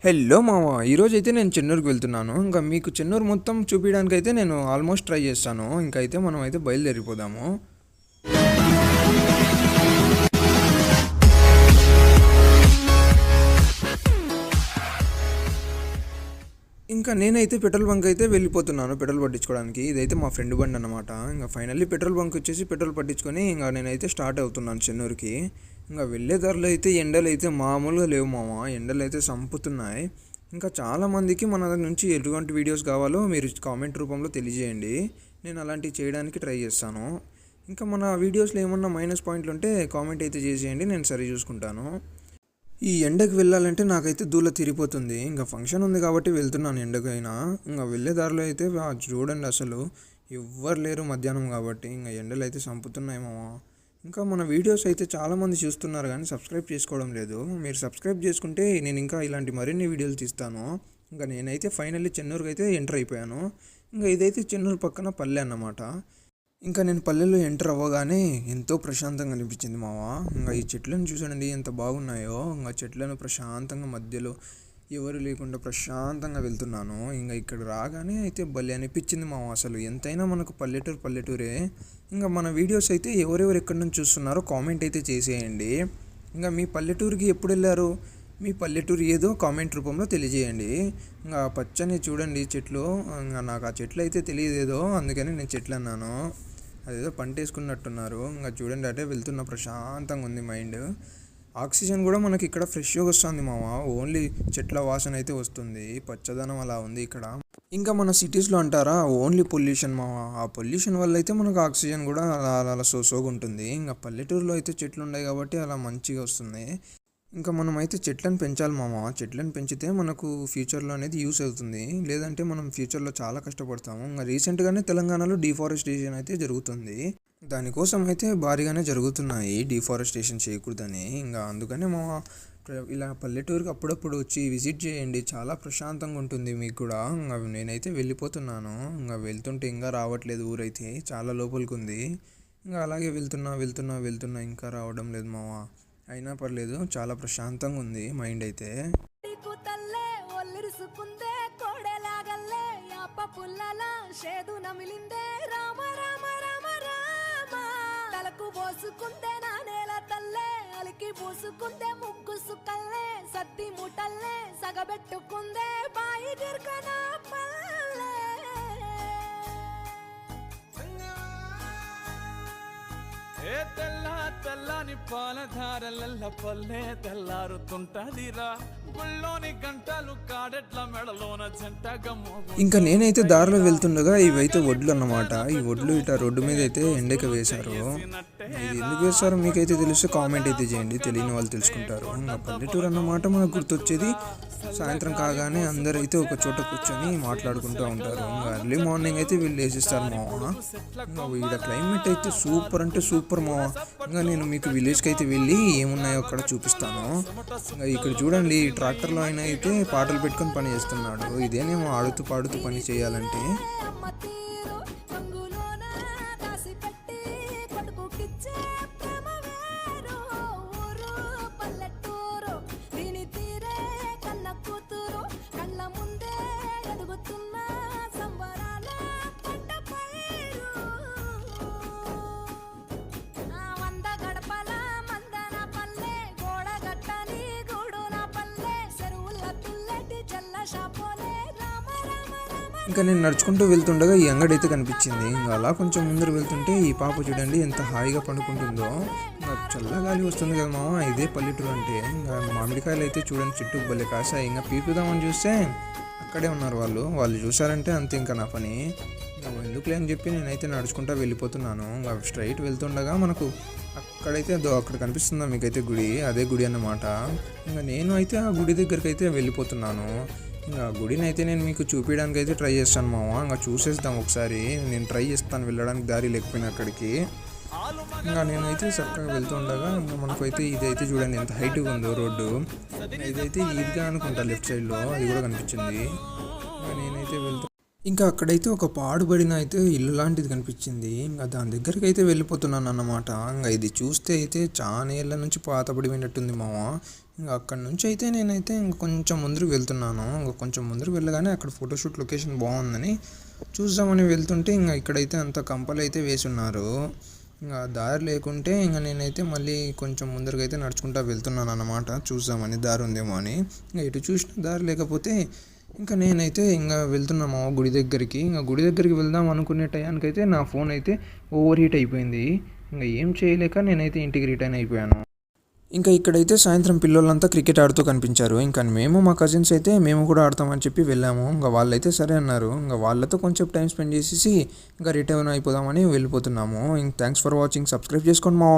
Hello మామ, ఈరోజైతే నేను చెన్నూరుకి వెళ్తున్నాను. ఇంకా మీకు చెన్నూరు మొత్తం చూపించడానికి అయితే నేను ఆల్మోస్ట్ ట్రై చేస్తాను. ఇంకా అయితే మనం అయితే బయలుదేరిపోదాము. ఇంకా నేనైతే పెట్రోల్ బంక్ అయితే వెళ్ళిపోతున్నాను పెట్రోల్ పట్టించుకోవడానికి. ఇదైతే మా ఫ్రెండ్ బండి అనమాట. ఇంకా ఫైనల్లీ పెట్రోల్ బంక్ వచ్చేసి పెట్రోల్ పట్టించుకొని ఇంకా నేనైతే స్టార్ట్ అవుతున్నాను చెన్నూరుకి. ఇంకా వెళ్ళే దారిలో అయితే ఎండలు అయితే మామూలుగా లేవు మామ, ఎండలు అయితే సంపుతున్నాయి. ఇంకా చాలామందికి మన నుంచి ఎటువంటి వీడియోస్ కావాలో మీరు కామెంట్ రూపంలో తెలియజేయండి. నేను అలాంటివి చేయడానికి ట్రై చేస్తాను. ఇంకా మన వీడియోస్లో ఏమన్నా మైనస్ పాయింట్లు ఉంటే కామెంట్ అయితే చేసేయండి, నేను సరి చూసుకుంటాను. ఈ ఎండకు వెళ్ళాలంటే నాకైతే దూల తిరిగిపోతుంది. ఇంకా ఫంక్షన్ ఉంది కాబట్టి వెళ్తున్నాను ఎండకైనా. ఇంకా వెళ్ళే దారిలో అయితే చూడండి అసలు ఎవ్వరు లేరు మధ్యాహ్నం కాబట్టి. ఇంకా ఎండలు అయితే చంపుతున్నాయి మామ. ఇంకా మన వీడియోస్ అయితే చాలామంది చూస్తున్నారు కానీ సబ్స్క్రైబ్ చేసుకోవడం లేదు. మీరు సబ్స్క్రైబ్ చేసుకుంటే నేను ఇంకా ఇలాంటి మరిన్ని వీడియోలు తీస్తాను. ఇంకా నేనైతే ఫైనల్లీ చెన్నూరుకి అయితే ఎంటర్ అయిపోయాను. ఇంకా ఇదైతే చెన్నూరు పక్కన పల్లె అన్నమాట. ఇంకా నేను పల్లెల్లో ఎంటర్ అవ్వగానే ఎంతో ప్రశాంతంగా అనిపించింది మావా. ఇంకా ఈ చెట్లను చూడండి ఎంత బాగున్నాయో. ఇంకా చెట్లను ప్రశాంతంగా మధ్యలో ఎవరు లేకుండా ప్రశాంతంగా వెళ్తున్నాను. ఇంకా ఇక్కడ రాగానే అయితే భలే అనిపించింది మావా. అసలు ఎంతైనా మనకు పల్లెటూరే. ఇంకా మన వీడియోస్ అయితే ఎవరెవరు ఎక్కడి నుంచి చూస్తున్నారో కామెంట్ అయితే చేసేయండి. ఇంకా మీ పల్లెటూరుకి ఎప్పుడు వెళ్ళారు, మీ పల్లెటూరు ఏదో కామెంట్ రూపంలో తెలియజేయండి. ఇంకా పచ్చని చూడండి చెట్లు. ఇంకా నాకు ఆ చెట్లు అయితే తెలియదు ఏదో, అందుకని నేను చెట్లు అన్నాను. అదేదో పంట వేసుకున్నట్టున్నారు. ఇంకా చూడండి అటే వెళ్తున్న ప్రశాంతంగా ఉంది మైండ్. ఆక్సిజన్ కూడా మనకి ఇక్కడ ఫ్రెష్గా వస్తుంది మామ. ఓన్లీ చెట్ల వాసన అయితే వస్తుంది, పచ్చదనం అలా ఉంది ఇక్కడ. ఇంకా మన సిటీస్లో అంటారా ఓన్లీ పొల్యూషన్ మామ. ఆ పొల్యూషన్ వల్ల అయితే మనకు ఆక్సిజన్ కూడా అలా అలా సోగా ఉంటుంది. ఇంకా పల్లెటూరులో అయితే చెట్లు ఉన్నాయి కాబట్టి అలా మంచిగా వస్తుంది. ఇంకా మనం అయితే చెట్లను పెంచాలి మామ. చెట్లను పెంచితే మనకు ఫ్యూచర్లో అనేది యూస్ అవుతుంది, లేదంటే మనం ఫ్యూచర్లో చాలా కష్టపడతాము. ఇంకా రీసెంట్గానే తెలంగాణలో డిఫారెస్టేషన్ అయితే జరుగుతుంది. దానికోసం అయితే భారీగానే జరుగుతున్నాయి, డిఫారెస్టేషన్ చేయకూడదని. ఇంకా అందుకనే మా ఇలా పల్లెటూరుకి అప్పుడప్పుడు వచ్చి విజిట్ చేయండి, చాలా ప్రశాంతంగా ఉంటుంది మీకు కూడా. ఇంకా నేనైతే వెళ్ళిపోతున్నాను. ఇంకా వెళ్తుంటే ఇంకా రావట్లేదు, ఊరైతే చాలా లోపలికి ఉంది. ఇంకా అలాగే వెళ్తున్నా ఇంకా రావడం లేదు మామ. అయినా పర్లేదు, చాలా ప్రశాంతంగా ఉంది మైండ్ అయితే. పోసుకుందే నా నేల తల్లే, అలికి పూసుకుందే ముగ్గు సుక్కల్లే, సత్తి ముటల్లే సగబెట్టుకుందే బాయి దిర్కనా పల్లె. ఏ తెల్లని పాలధారల పల్లె తెల్లారుతుంటదిరా, గుళ్ళోని గంటలు కాడెట్ల మెడలోన జంటగా. ఇంకా నేనైతే దారిలో వెళ్తుండగా ఇవైతే వడ్లు అన్నమాట. ఈ వడ్లు ఇట్లా రోడ్డు మీద అయితే ఎండక వేశారు. ఇది ఎందుకు వేస్తారో మీకైతే తెలిస్తే కామెంట్ అయితే చేయండి, తెలియని వాళ్ళు తెలుసుకుంటారు. ఇంకా పల్లెటూరు అన్నమాట మనకు గుర్తొచ్చేది సాయంత్రం కాగానే అందరూ అయితే ఒక చోట కూర్చొని మాట్లాడుకుంటూ ఉంటారు. ఇంకా ఎర్లీ మార్నింగ్ అయితే వీళ్ళు వేసిస్తారు మావ. ఇంకా వీళ్ళ క్లైమేట్ అయితే సూపర్ అంటే సూపర్ మావ. ఇంకా నేను మీకు విలేజ్కి అయితే వెళ్ళి ఏమున్నాయో అక్కడ చూపిస్తాను. ఇంకా ఇక్కడ చూడండి, ట్రాక్టర్లో ఆయన అయితే పాటలు పెట్టుకొని పని చేస్తున్నాడు. ఇదేనేమో ఆడుతూ పాడుతూ పని చేయాలంటే. ఇంకా నేను నడుచుకుంటూ వెళ్తుండగా ఈ అంగడి అయితే కనిపించింది. ఇంకా అలా కొంచెం ముందర వెళ్తుంటే ఈ పాప చూడండి ఎంత హాయిగా పండుకుంటుందో. ఇంకా చల్లగాలి వస్తుంది కదా మామ, ఇదే పల్లెటూరు అంటే. ఇంకా మామిడికాయలు అయితే చూడండి చుట్టూ భలే కాసాయి. ఇంకా పీకుదామని చూస్తే అక్కడే ఉన్నారు వాళ్ళు చూసారంటే అంతే ఇంకా నా పని. ఇంకా ఎందుకులే అని చెప్పి నేనైతే నడుచుకుంటూ వెళ్ళిపోతున్నాను. ఇంకా స్ట్రైట్ వెళ్తుండగా మనకు అక్కడైతే అక్కడ కనిపిస్తుందా మీకైతే గుడి, అదే గుడి అన్నమాట. ఇంకా నేను అయితే ఆ గుడి దగ్గరికి అయితే వెళ్ళిపోతున్నాను. ఇంకా గుడిని అయితే నేను మీకు చూపించడానికి అయితే ట్రై చేస్తాను మామ. ఇంకా చూసేద్దాం ఒకసారి. నేను ట్రై చేస్తాను వెళ్ళడానికి దారి లేకపోయినా అక్కడికి. ఇంకా నేనైతే చక్కగా వెళ్తుండగా ఇంకా మనకైతే ఇదైతే చూడండి ఎంత హైట్గా ఉందో రోడ్డు. ఇదైతే ఈద్గా అనుకుంటా, లెఫ్ట్ సైడ్లో అది కూడా కనిపించింది. ఇంకా నేనైతే ఇంకా అక్కడైతే ఒక పాడుబడిన అయితే ఇల్లు లాంటిది కనిపించింది. ఇంకా దాని దగ్గరికి అయితే వెళ్ళిపోతున్నాను అన్నమాట. ఇంకా ఇది చూస్తే అయితే చాలా ఏళ్ళ నుంచి పాతబడిపోయినట్టుంది మామ. ఇంకా అక్కడ నుంచి అయితే నేనైతే ఇంక కొంచెం ముందుకు వెళ్తున్నాను. ఇంకా కొంచెం ముందుకు వెళ్ళగానే అక్కడ ఫోటోషూట్ లొకేషన్ బాగుందని చూద్దామని వెళ్తుంటే ఇంకా ఇక్కడైతే అంత కంపలు అయితే వేసి ఉన్నారు. ఇంకా దారి లేకుంటే ఇంకా నేనైతే మళ్ళీ కొంచెం ముందరకు అయితే నడుచుకుంటా వెళ్తున్నాను అన్నమాట. చూద్దామని దారి ఉందేమో అని. ఇంకా ఎటు చూసినా దారి లేకపోతే ఇంకా నేనైతే ఇంకా వెళ్తున్నాము గుడి దగ్గరికి. ఇంకా గుడి దగ్గరికి వెళ్దాం అనుకునే టయానికైతే నా ఫోన్ అయితే ఓవర్ హీట్ అయిపోయింది. ఇంకా ఏం చేయలేక నేనైతే ఇంటికి రిటర్న్ అయిపోయాను. ఇంకా ఇక్కడైతే సాయంత్రం పిల్లలంతా క్రికెట్ ఆడుతూ కనిపించారు. ఇంకా మేము మా కజిన్స్ అయితే మేము కూడా ఆడతామని చెప్పి వెళ్ళాము. ఇంకా వాళ్ళైతే సరే అన్నారు. ఇంకా వాళ్ళతో కొంచెం టైం స్పెండ్ చేసేసి ఇంకా రిటర్న్ అయిపోదామని వెళ్ళిపోతున్నాము. ఇంక థ్యాంక్స్ ఫర్ వాచింగ్. సబ్స్క్రైబ్ చేసుకోండి మా